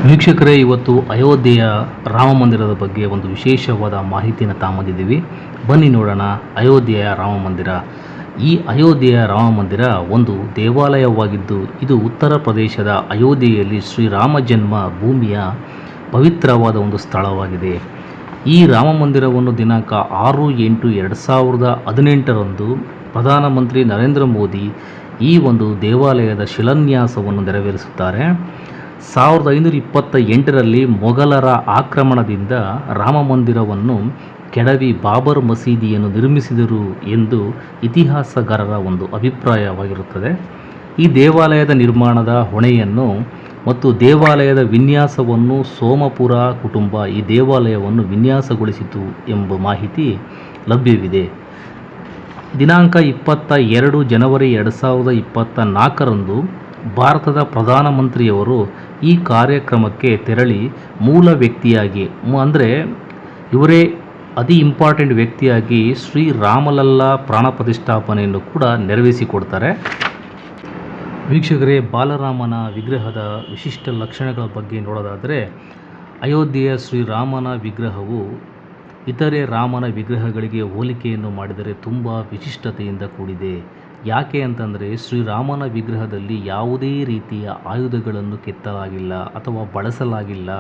ವೀಕ್ಷಕರೇ, ಇವತ್ತು ಅಯೋಧ್ಯೆಯ ರಾಮ ಮಂದಿರದ ಬಗ್ಗೆ ಒಂದು ವಿಶೇಷವಾದ ಮಾಹಿತಿನ ತಾಂಬಂದಿದ್ದೀವಿ. ಬನ್ನಿ ನೋಡೋಣ. ಅಯೋಧ್ಯೆಯ ರಾಮ ಮಂದಿರ. ಈ ಅಯೋಧ್ಯೆಯ ರಾಮ ಮಂದಿರ ಒಂದು ದೇವಾಲಯವಾಗಿದ್ದು, ಇದು ಉತ್ತರ ಪ್ರದೇಶದ ಅಯೋಧ್ಯೆಯಲ್ಲಿ ಶ್ರೀರಾಮ ಜನ್ಮ ಭೂಮಿಯ ಪವಿತ್ರವಾದ ಒಂದು ಸ್ಥಳವಾಗಿದೆ. ಈ ರಾಮ ಮಂದಿರವನ್ನು ದಿನಾಂಕ 6/8/2018 ಪ್ರಧಾನಮಂತ್ರಿ ನರೇಂದ್ರ ಮೋದಿ ಈ ಒಂದು ದೇವಾಲಯದ ಶಿಲಾನ್ಯಾಸವನ್ನು ನೆರವೇರಿಸುತ್ತಾರೆ. 1528ರಲ್ಲಿ ಮೊಘಲರ ಆಕ್ರಮಣದಿಂದ ರಾಮ ಮಂದಿರವನ್ನು ಕೆಡವಿ ಬಾಬರ್ ಮಸೀದಿಯನ್ನು ನಿರ್ಮಿಸಿದರು ಎಂದು ಇತಿಹಾಸಗಾರರ ಒಂದು ಅಭಿಪ್ರಾಯವಾಗಿರುತ್ತದೆ. ಈ ದೇವಾಲಯದ ನಿರ್ಮಾಣದ ಹೊಣೆಯನ್ನು ಮತ್ತು ದೇವಾಲಯದ ವಿನ್ಯಾಸವನ್ನು ಸೋಮಪುರ ಕುಟುಂಬ ಈ ದೇವಾಲಯವನ್ನು ವಿನ್ಯಾಸಗೊಳಿಸಿತು ಎಂಬ ಮಾಹಿತಿ ಲಭ್ಯವಿದೆ. ದಿನಾಂಕ 22 ಜನವರಿ 2024ರಂದು ಭಾರತದ ಪ್ರಧಾನಮಂತ್ರಿಯವರು ಈ ಕಾರ್ಯಕ್ರಮಕ್ಕೆ ತೆರಳಿ ಮೂಲ ವ್ಯಕ್ತಿಯಾಗಿ ಅಂದರೆ ಇವರೇ ಅತಿ ಇಂಪಾರ್ಟೆಂಟ್ ವ್ಯಕ್ತಿಯಾಗಿ ಶ್ರೀರಾಮಲಲ್ಲಾ ಪ್ರಾಣ ಪ್ರತಿಷ್ಠಾಪನೆಯನ್ನು ಕೂಡ ನೆರವೇರಿಸಿಕೊಡ್ತಾರೆ. ವೀಕ್ಷಕರೇ, ಬಾಲರಾಮನ ವಿಗ್ರಹದ ವಿಶಿಷ್ಟ ಲಕ್ಷಣಗಳ ಬಗ್ಗೆ ನೋಡೋದಾದರೆ, ಅಯೋಧ್ಯೆಯ ಶ್ರೀರಾಮನ ವಿಗ್ರಹವು ಇತರೆ ರಾಮನ ವಿಗ್ರಹಗಳಿಗೆ ಹೋಲಿಕೆಯನ್ನು ಮಾಡಿದರೆ ತುಂಬ ವಿಶಿಷ್ಟತೆಯಿಂದ ಕೂಡಿದೆ. ಯಾಕೆ ಅಂತಂದರೆ, ಶ್ರೀರಾಮನ ವಿಗ್ರಹದಲ್ಲಿ ಯಾವುದೇ ರೀತಿಯ ಆಯುಧಗಳನ್ನು ಕೆತ್ತಲಾಗಿಲ್ಲ ಅಥವಾ ಬಳಸಲಾಗಿಲ್ಲ.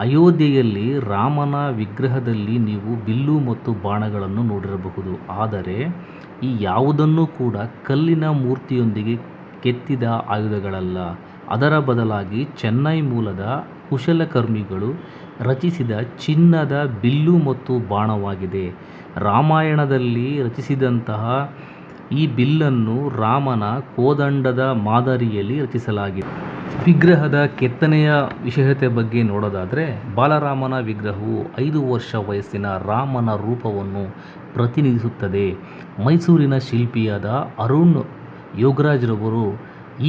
ಅಯೋಧ್ಯೆಯಲ್ಲಿ ರಾಮನ ವಿಗ್ರಹದಲ್ಲಿ ನೀವು ಬಿಲ್ಲು ಮತ್ತು ಬಾಣಗಳನ್ನು ನೋಡಿರಬಹುದು. ಆದರೆ ಈ ಯಾವುದನ್ನೂ ಕೂಡ ಕಲ್ಲಿನ ಮೂರ್ತಿಯೊಂದಿಗೆ ಕೆತ್ತಿದ ಆಯುಧಗಳಲ್ಲ. ಅದರ ಬದಲಾಗಿ ಚೆನ್ನೈ ಮೂಲದ ಕುಶಲಕರ್ಮಿಗಳು ರಚಿಸಿದ ಚಿನ್ನದ ಬಿಲ್ಲು ಮತ್ತು ಬಾಣವಾಗಿದೆ. ರಾಮಾಯಣದಲ್ಲಿ ರಚಿಸಿದಂತಹ ಈ ಬಿಲ್ಲನ್ನು ರಾಮನ ಕೋದಂಡದ ಮಾದರಿಯಲ್ಲಿ ರಚಿಸಲಾಗಿದೆ. ವಿಗ್ರಹದ ಕೆತ್ತನೆಯ ವಿಶೇಷತೆ ಬಗ್ಗೆ ನೋಡೋದಾದರೆ, ಬಾಲರಾಮನ ವಿಗ್ರಹವು 5 ವರ್ಷ ವಯಸ್ಸಿನ ರಾಮನ ರೂಪವನ್ನು ಪ್ರತಿನಿಧಿಸುತ್ತದೆ. ಮೈಸೂರಿನ ಶಿಲ್ಪಿಯಾದ ಅರುಣ್ ಯೋಗರಾಜ್ರವರು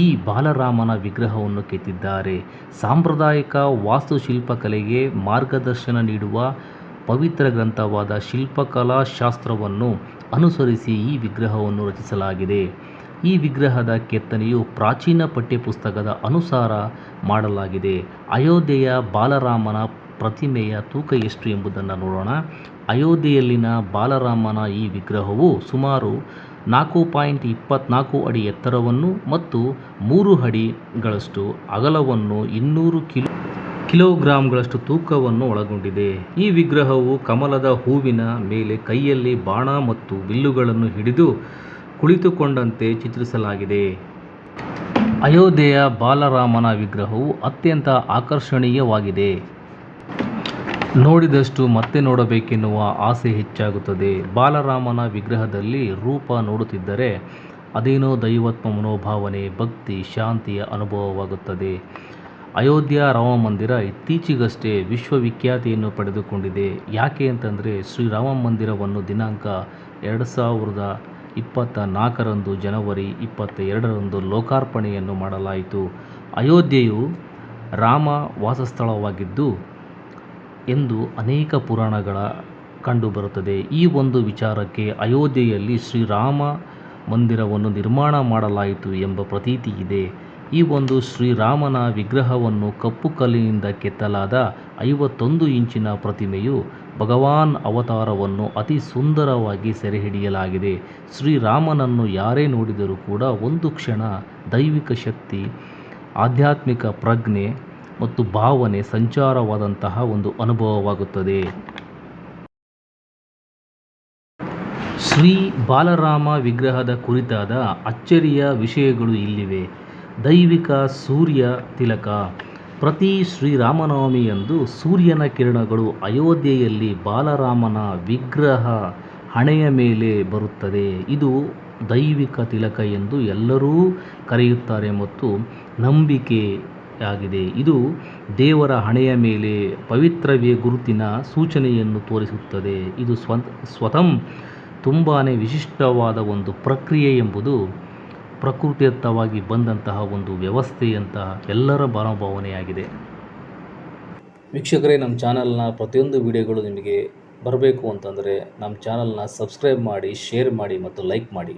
ಈ ಬಾಲರಾಮನ ವಿಗ್ರಹವನ್ನು ಕೆತ್ತಿದ್ದಾರೆ. ಸಾಂಪ್ರದಾಯಿಕ ವಾಸ್ತುಶಿಲ್ಪಕಲೆಗೆ ಮಾರ್ಗದರ್ಶನ ನೀಡುವ ಪವಿತ್ರ ಗ್ರಂಥವಾದ ಶಿಲ್ಪಕಲಾ ಶಾಸ್ತ್ರವನ್ನು ಅನುಸರಿಸಿ ಈ ವಿಗ್ರಹವನ್ನು ರಚಿಸಲಾಗಿದೆ. ಈ ವಿಗ್ರಹದ ಕೆತ್ತನೆಯು ಪ್ರಾಚೀನ ಪಠ್ಯಪುಸ್ತಕದ ಅನುಸಾರ ಮಾಡಲಾಗಿದೆ. ಅಯೋಧ್ಯೆಯ ಬಾಲರಾಮನ ಪ್ರತಿಮೆಯ ತೂಕ ಎಷ್ಟು ಎಂಬುದನ್ನು ನೋಡೋಣ. ಅಯೋಧ್ಯೆಯಲ್ಲಿನ ಬಾಲರಾಮನ ಈ ವಿಗ್ರಹವು ಸುಮಾರು 4.24 ಅಡಿ ಎತ್ತರವನ್ನು ಮತ್ತು 3 ಅಡಿಗಳಷ್ಟು ಅಗಲವನ್ನು 200 ಕಿಲೋಗ್ರಾಂಗಳಷ್ಟು ತೂಕವನ್ನು ಒಳಗೊಂಡಿದೆ. ಈ ವಿಗ್ರಹವು ಕಮಲದ ಹೂವಿನ ಮೇಲೆ ಕೈಯಲ್ಲಿ ಬಾಣ ಮತ್ತು ಬಿಲ್ಲುಗಳನ್ನು ಹಿಡಿದು ಕುಳಿತುಕೊಂಡಂತೆ ಚಿತ್ರಿಸಲಾಗಿದೆ. ಅಯೋಧ್ಯೆಯ ಬಾಲರಾಮನ ವಿಗ್ರಹವು ಅತ್ಯಂತ ಆಕರ್ಷಣೀಯವಾಗಿದೆ. ನೋಡಿದಷ್ಟು ಮತ್ತೆ ನೋಡಬೇಕೆನ್ನುವ ಆಸೆ ಹೆಚ್ಚಾಗುತ್ತದೆ. ಬಾಲರಾಮನ ವಿಗ್ರಹದಲ್ಲಿ ರೂಪ ನೋಡುತ್ತಿದ್ದರೆ ಅದೇನೋ ದೈವತ್ವ ಮನೋಭಾವನೆ, ಭಕ್ತಿ, ಶಾಂತಿಯ ಅನುಭವವಾಗುತ್ತದೆ. ಅಯೋಧ್ಯೆಯ ರಾಮ ಮಂದಿರ ಇತ್ತೀಚೆಗಷ್ಟೇ ವಿಶ್ವವಿಖ್ಯಾತಿಯನ್ನು ಪಡೆದುಕೊಂಡಿದೆ. ಯಾಕೆ ಅಂತಂದರೆ, ಶ್ರೀರಾಮ ಮಂದಿರವನ್ನು ದಿನಾಂಕ 2024ರಂದು ಜನವರಿ 22ರಂದು ಲೋಕಾರ್ಪಣೆಯನ್ನು ಮಾಡಲಾಯಿತು. ಅಯೋಧ್ಯೆಯು ರಾಮ ವಾಸಸ್ಥಳವಾಗಿದ್ದು ಎಂದು ಅನೇಕ ಪುರಾಣಗಳ ಕಂಡುಬರುತ್ತದೆ. ಈ ಒಂದು ವಿಚಾರಕ್ಕೆ ಅಯೋಧ್ಯೆಯಲ್ಲಿ ಶ್ರೀರಾಮ ಮಂದಿರವನ್ನು ನಿರ್ಮಾಣ ಮಾಡಲಾಯಿತು ಎಂಬ ಪ್ರತೀತಿ ಇದೆ. ಈ ಒಂದು ಶ್ರೀರಾಮನ ವಿಗ್ರಹವನ್ನು ಕಪ್ಪು ಕಲ್ಲಿನಿಂದ ಕೆತ್ತಲಾದ 51 ಇಂಚಿನ ಪ್ರತಿಮೆಯು ಭಗವಾನ್ ಅವತಾರವನ್ನು ಅತಿ ಸುಂದರವಾಗಿ ಸೆರೆಹಿಡಿಯಲಾಗಿದೆ. ಶ್ರೀರಾಮನನ್ನು ಯಾರೇ ನೋಡಿದರೂ ಕೂಡ ಒಂದು ಕ್ಷಣ ದೈವಿಕ ಶಕ್ತಿ, ಆಧ್ಯಾತ್ಮಿಕ ಪ್ರಜ್ಞೆ ಮತ್ತು ಭಾವನೆ ಸಂಚಾರವಾದಂತಹ ಒಂದು ಅನುಭವವಾಗುತ್ತದೆ. ಶ್ರೀ ಬಾಲರಾಮ ವಿಗ್ರಹದ ಕುರಿತಾದ ಅಚ್ಚರಿಯ ವಿಷಯಗಳು ಇಲ್ಲಿವೆ. ದೈವಿಕ ಸೂರ್ಯ ತಿಲಕ. ಪ್ರತಿ ಶ್ರೀರಾಮನವಮಿಯಂದು ಸೂರ್ಯನ ಕಿರಣಗಳು ಅಯೋಧ್ಯೆಯಲ್ಲಿ ಬಾಲರಾಮನ ವಿಗ್ರಹ ಹಣೆಯ ಮೇಲೆ ಬರುತ್ತದೆ. ಇದು ದೈವಿಕ ತಿಲಕ ಎಂದು ಎಲ್ಲರೂ ಕರೆಯುತ್ತಾರೆ ಮತ್ತು ನಂಬಿಕೆಯಾಗಿದೆ. ಇದು ದೇವರ ಹಣೆಯ ಮೇಲೆ ಪವಿತ್ರವೇ ಗುರುತಿನ ಸೂಚನೆಯನ್ನು ತೋರಿಸುತ್ತದೆ. ಇದು ಸ್ವತಃ ತುಂಬಾ ವಿಶಿಷ್ಟವಾದ ಒಂದು ಪ್ರಕ್ರಿಯೆ ಎಂಬುದು ಪ್ರಕೃತಿದತ್ತವಾಗಿ ಬಂದಂತಹ ಒಂದು ವ್ಯವಸ್ಥೆಯಂತಹ ಎಲ್ಲರ ಮನೋಭಾವನೆಯಾಗಿದೆ. ವೀಕ್ಷಕರೇ, ನಮ್ಮ ಚಾನಲ್ನ ಪ್ರತಿಯೊಂದು ವಿಡಿಯೋಗಳು ನಿಮಗೆ ಬರಬೇಕು ಅಂತಂದರೆ ನಮ್ಮ ಚಾನಲ್ನ ಸಬ್ಸ್ಕ್ರೈಬ್ ಮಾಡಿ, ಶೇರ್ ಮಾಡಿ ಮತ್ತು ಲೈಕ್ ಮಾಡಿ.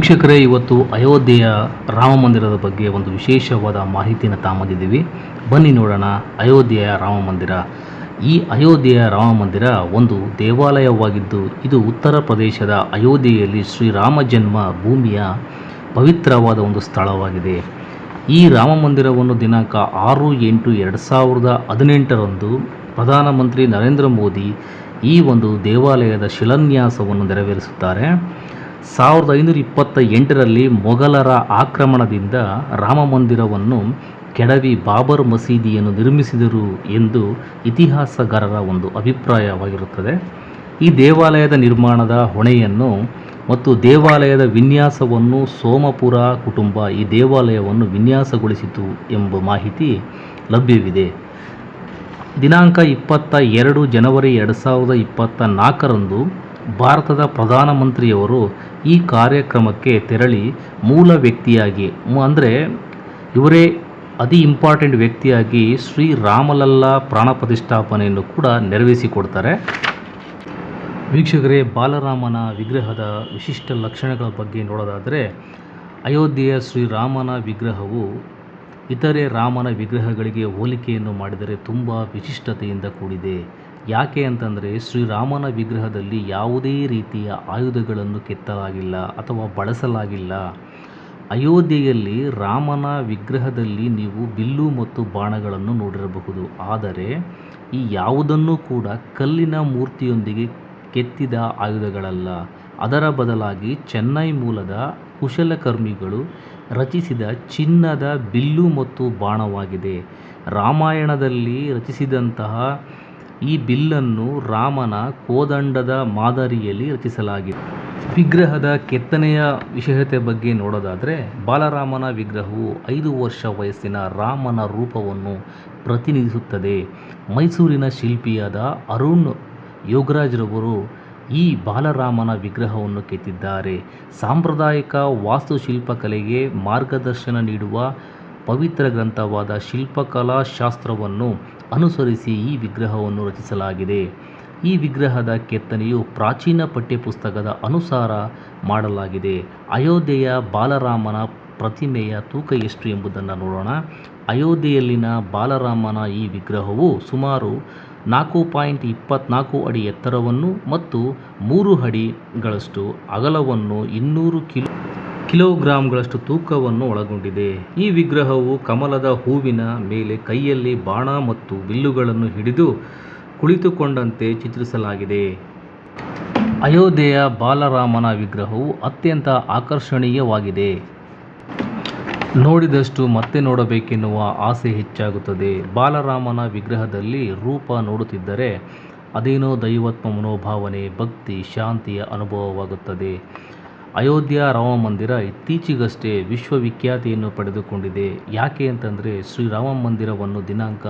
ವೀಕ್ಷಕರೇ, ಇವತ್ತು ಅಯೋಧ್ಯೆಯ ರಾಮ ಮಂದಿರದ ಬಗ್ಗೆ ಒಂದು ವಿಶೇಷವಾದ ಮಾಹಿತಿನ ತಾಂಬಂದಿದ್ದೀವಿ. ಬನ್ನಿ ನೋಡೋಣ ಅಯೋಧ್ಯೆಯ ರಾಮ ಮಂದಿರ. ಈ ಅಯೋಧ್ಯೆಯ ರಾಮ ಮಂದಿರ ಒಂದು ದೇವಾಲಯವಾಗಿದ್ದು, ಇದು ಉತ್ತರ ಪ್ರದೇಶದ ಅಯೋಧ್ಯೆಯಲ್ಲಿ ಶ್ರೀರಾಮ ಜನ್ಮ ಭೂಮಿಯ ಪವಿತ್ರವಾದ ಒಂದು ಸ್ಥಳವಾಗಿದೆ. ಈ ರಾಮ ಮಂದಿರವನ್ನು ದಿನಾಂಕ 6/8/2018 ಪ್ರಧಾನಮಂತ್ರಿ ನರೇಂದ್ರ ಮೋದಿ ಈ ಒಂದು ದೇವಾಲಯದ ಶಿಲಾನ್ಯಾಸವನ್ನು ನೆರವೇರಿಸುತ್ತಾರೆ. 1528ರಲ್ಲಿ ಮೊಘಲರ ಆಕ್ರಮಣದಿಂದ ರಾಮ ಮಂದಿರವನ್ನು ಕೆಡವಿ ಬಾಬರ್ ಮಸೀದಿಯನ್ನು ನಿರ್ಮಿಸಿದರು ಎಂದು ಇತಿಹಾಸಗಾರರ ಒಂದು ಅಭಿಪ್ರಾಯವಾಗಿರುತ್ತದೆ. ಈ ದೇವಾಲಯದ ನಿರ್ಮಾಣದ ಹೊಣೆಯನ್ನು ಮತ್ತು ದೇವಾಲಯದ ವಿನ್ಯಾಸವನ್ನು ಸೋಮಪುರ ಕುಟುಂಬ ಈ ದೇವಾಲಯವನ್ನು ವಿನ್ಯಾಸಗೊಳಿಸಿತು ಎಂಬ ಮಾಹಿತಿ ಲಭ್ಯವಿದೆ. ದಿನಾಂಕ 22 ಜನವರಿ 2024ರಂದು ಭಾರತದ ಪ್ರಧಾನಮಂತ್ರಿಯವರು ಈ ಕಾರ್ಯಕ್ರಮಕ್ಕೆ ತೆರಳಿ ಮೂಲ ವ್ಯಕ್ತಿಯಾಗಿ ಅಂದರೆ ಇವರೇ ಅತಿ ಇಂಪಾರ್ಟೆಂಟ್ ವ್ಯಕ್ತಿಯಾಗಿ ಶ್ರೀ ರಾಮಲಲ್ಲಾ ಪ್ರಾಣ ಪ್ರತಿಷ್ಠಾಪನೆಯನ್ನು ಕೂಡ ನೆರವೇರಿಸಿಕೊಡ್ತಾರೆ. ವೀಕ್ಷಕರೇ, ಬಾಲರಾಮನ ವಿಗ್ರಹದ ವಿಶಿಷ್ಟ ಲಕ್ಷಣಗಳ ಬಗ್ಗೆ ನೋಡೋದಾದರೆ, ಅಯೋಧ್ಯೆಯ ಶ್ರೀರಾಮನ ವಿಗ್ರಹವು ಇತರೆ ರಾಮನ ವಿಗ್ರಹಗಳಿಗೆ ಹೋಲಿಕೆಯನ್ನು ಮಾಡಿದರೆ ತುಂಬ ವಿಶಿಷ್ಟತೆಯಿಂದ ಕೂಡಿದೆ. ಯಾಕೆ ಅಂತಂದರೆ, ಶ್ರೀರಾಮನ ವಿಗ್ರಹದಲ್ಲಿ ಯಾವುದೇ ರೀತಿಯ ಆಯುಧಗಳನ್ನು ಕೆತ್ತಲಾಗಿಲ್ಲ ಅಥವಾ ಬಳಸಲಾಗಿಲ್ಲ. ಅಯೋಧ್ಯೆಯಲ್ಲಿ ರಾಮನ ವಿಗ್ರಹದಲ್ಲಿ ನೀವು ಬಿಲ್ಲು ಮತ್ತು ಬಾಣಗಳನ್ನು ನೋಡಿರಬಹುದು. ಆದರೆ ಈ ಯಾವುದನ್ನೂ ಕೂಡ ಕಲ್ಲಿನ ಮೂರ್ತಿಯೊಂದಿಗೆ ಕೆತ್ತಿದ ಆಯುಧಗಳಲ್ಲ. ಅದರ ಬದಲಾಗಿ ಚೆನ್ನೈ ಮೂಲದ ಕುಶಲಕರ್ಮಿಗಳು ರಚಿಸಿದ ಚಿನ್ನದ ಬಿಲ್ಲು ಮತ್ತು ಬಾಣವಾಗಿದೆ. ರಾಮಾಯಣದಲ್ಲಿ ರಚಿಸಿದಂತಹ ಈ ಬಿಲ್ಲನ್ನು ರಾಮನ ಕೋದಂಡದ ಮಾದರಿಯಲ್ಲಿ ರಚಿಸಲಾಗಿದೆ. ವಿಗ್ರಹದ ಕೆತ್ತನೆಯ ವಿಶೇಷತೆ ಬಗ್ಗೆ ನೋಡೋದಾದರೆ, ಬಾಲರಾಮನ ವಿಗ್ರಹವು 5 ವರ್ಷ ವಯಸ್ಸಿನ ರಾಮನ ರೂಪವನ್ನು ಪ್ರತಿನಿಧಿಸುತ್ತದೆ. ಮೈಸೂರಿನ ಶಿಲ್ಪಿಯಾದ ಅರುಣ್ ಯೋಗರಾಜ್ರವರು ಈ ಬಾಲರಾಮನ ವಿಗ್ರಹವನ್ನು ಕೆತ್ತಿದ್ದಾರೆ. ಸಾಂಪ್ರದಾಯಿಕ ವಾಸ್ತುಶಿಲ್ಪಕಲೆಗೆ ಮಾರ್ಗದರ್ಶನ ನೀಡುವ ಪವಿತ್ರ ಗ್ರಂಥವಾದ ಶಿಲ್ಪಕಲಾ ಶಾಸ್ತ್ರವನ್ನು ಅನುಸರಿಸಿ ಈ ವಿಗ್ರಹವನ್ನು ರಚಿಸಲಾಗಿದೆ. ಈ ವಿಗ್ರಹದ ಕೆತ್ತನೆಯು ಪ್ರಾಚೀನ ಪಠ್ಯಪುಸ್ತಕದ ಅನುಸಾರ ಮಾಡಲಾಗಿದೆ. ಅಯೋಧ್ಯೆಯ ಬಾಲರಾಮನ ಪ್ರತಿಮೆಯ ತೂಕ ಎಷ್ಟು ಎಂಬುದನ್ನು ನೋಡೋಣ. ಅಯೋಧ್ಯೆಯಲ್ಲಿನ ಬಾಲರಾಮನ ಈ ವಿಗ್ರಹವು ಸುಮಾರು 4.24 ಅಡಿ ಎತ್ತರವನ್ನು ಮತ್ತು 3 ಅಡಿಗಳಷ್ಟು ಅಗಲವನ್ನು 200 ಕಿಲೋಗ್ರಾಂಗಳಷ್ಟು ತೂಕವನ್ನು ಒಳಗೊಂಡಿದೆ. ಈ ವಿಗ್ರಹವು ಕಮಲದ ಹೂವಿನ ಮೇಲೆ ಕೈಯಲ್ಲಿ ಬಾಣ ಮತ್ತು ಬಿಲ್ಲುಗಳನ್ನು ಹಿಡಿದು ಕುಳಿತುಕೊಂಡಂತೆ ಚಿತ್ರಿಸಲಾಗಿದೆ. ಅಯೋಧ್ಯೆಯ ಬಾಲರಾಮನ ವಿಗ್ರಹವು ಅತ್ಯಂತ ಆಕರ್ಷಣೀಯವಾಗಿದೆ. ನೋಡಿದಷ್ಟು ಮತ್ತೆ ನೋಡಬೇಕೆನ್ನುವ ಆಸೆ ಹೆಚ್ಚಾಗುತ್ತದೆ. ಬಾಲರಾಮನ ವಿಗ್ರಹದಲ್ಲಿ ರೂಪ ನೋಡುತ್ತಿದ್ದರೆ ಅದೇನೋ ದೈವತ್ವ ಮನೋಭಾವನೆ, ಭಕ್ತಿ, ಶಾಂತಿಯ ಅನುಭವವಾಗುತ್ತದೆ. ಅಯೋಧ್ಯೆಯ ರಾಮ ಮಂದಿರ ಇತ್ತೀಚೆಗಷ್ಟೇ ವಿಶ್ವವಿಖ್ಯಾತಿಯನ್ನು ಪಡೆದುಕೊಂಡಿದೆ. ಯಾಕೆ ಅಂತಂದರೆ, ಶ್ರೀರಾಮ ಮಂದಿರವನ್ನು ದಿನಾಂಕ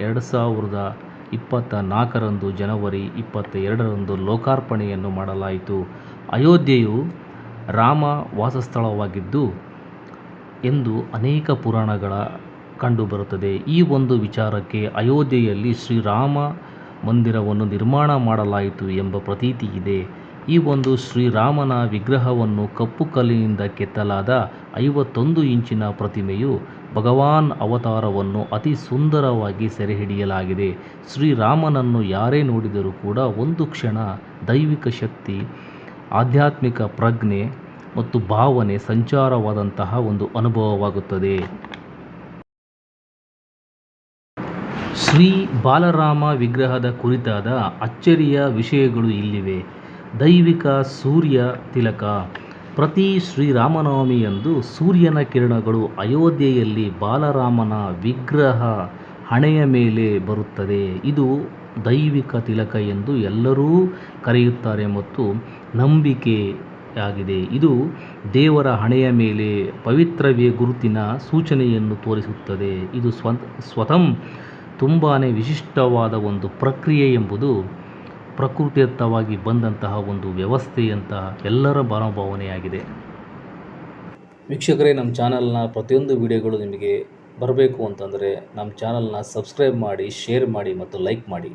2024ರಂದು ಜನವರಿ 22ರಂದು ಲೋಕಾರ್ಪಣೆಯನ್ನು ಮಾಡಲಾಯಿತು. ಅಯೋಧ್ಯೆಯು ರಾಮ ವಾಸಸ್ಥಳವಾಗಿದ್ದು ಎಂದು ಅನೇಕ ಪುರಾಣಗಳ ಕಂಡುಬರುತ್ತದೆ. ಈ ಒಂದು ವಿಚಾರಕ್ಕೆ ಅಯೋಧ್ಯೆಯಲ್ಲಿ ಶ್ರೀರಾಮ ಮಂದಿರವನ್ನು ನಿರ್ಮಾಣ ಮಾಡಲಾಯಿತು ಎಂಬ ಪ್ರತೀತಿ ಇದೆ. ಈ ಒಂದು ಶ್ರೀರಾಮನ ವಿಗ್ರಹವನ್ನು ಕಪ್ಪು ಕಲ್ಲಿನಿಂದ ಕೆತ್ತಲಾದ 51 ಇಂಚಿನ ಪ್ರತಿಮೆಯು ಭಗವಾನ್ ಅವತಾರವನ್ನು ಅತಿ ಸುಂದರವಾಗಿ ಸೆರೆಹಿಡಿಯಲಾಗಿದೆ. ಶ್ರೀರಾಮನನ್ನು ಯಾರೇ ನೋಡಿದರೂ ಕೂಡ ಒಂದು ಕ್ಷಣ ದೈವಿಕ ಶಕ್ತಿ, ಆಧ್ಯಾತ್ಮಿಕ ಪ್ರಜ್ಞೆ ಮತ್ತು ಭಾವನೆ ಸಂಚಾರವಾದಂತಹ ಒಂದು ಅನುಭವವಾಗುತ್ತದೆ. ಶ್ರೀ ಬಾಲರಾಮ ವಿಗ್ರಹದ ಕುರಿತಾದ ಅಚ್ಚರಿಯ ವಿಷಯಗಳು ಇಲ್ಲಿವೆ. ದೈವಿಕ ಸೂರ್ಯ ತಿಲಕ. ಪ್ರತಿ ಶ್ರೀರಾಮನವಮಿಯಂದು ಸೂರ್ಯನ ಕಿರಣಗಳು ಅಯೋಧ್ಯೆಯಲ್ಲಿ ಬಾಲರಾಮನ ವಿಗ್ರಹ ಹಣೆಯ ಮೇಲೆ ಬರುತ್ತದೆ. ಇದು ದೈವಿಕ ತಿಲಕ ಎಂದು ಎಲ್ಲರೂ ಕರೆಯುತ್ತಾರೆ ಮತ್ತು ನಂಬಿಕೆಯಾಗಿದೆ. ಇದು ದೇವರ ಹಣೆಯ ಮೇಲೆ ಪವಿತ್ರವೇ ಗುರುತಿನ ಸೂಚನೆಯನ್ನು ತೋರಿಸುತ್ತದೆ. ಇದು ಸ್ವತಃ ತುಂಬಾ ವಿಶಿಷ್ಟವಾದ ಒಂದು ಪ್ರಕ್ರಿಯೆ ಎಂಬುದು ಪ್ರಕೃತಿದತ್ತವಾಗಿ ಬಂದಂತಹ ಒಂದು ವ್ಯವಸ್ಥೆಯಂತಹ ಎಲ್ಲರ ಮನೋಭಾವನೆಯಾಗಿದೆ. ವೀಕ್ಷಕರೇ, ನಮ್ಮ ಚಾನಲ್ನ ಪ್ರತಿಯೊಂದು ವಿಡಿಯೋಗಳು ನಿಮಗೆ ಬರಬೇಕು ಅಂತಂದರೆ ನಮ್ಮ ಚಾನಲ್ನ ಸಬ್ಸ್ಕ್ರೈಬ್ ಮಾಡಿ, ಶೇರ್ ಮಾಡಿ ಮತ್ತು ಲೈಕ್ ಮಾಡಿ.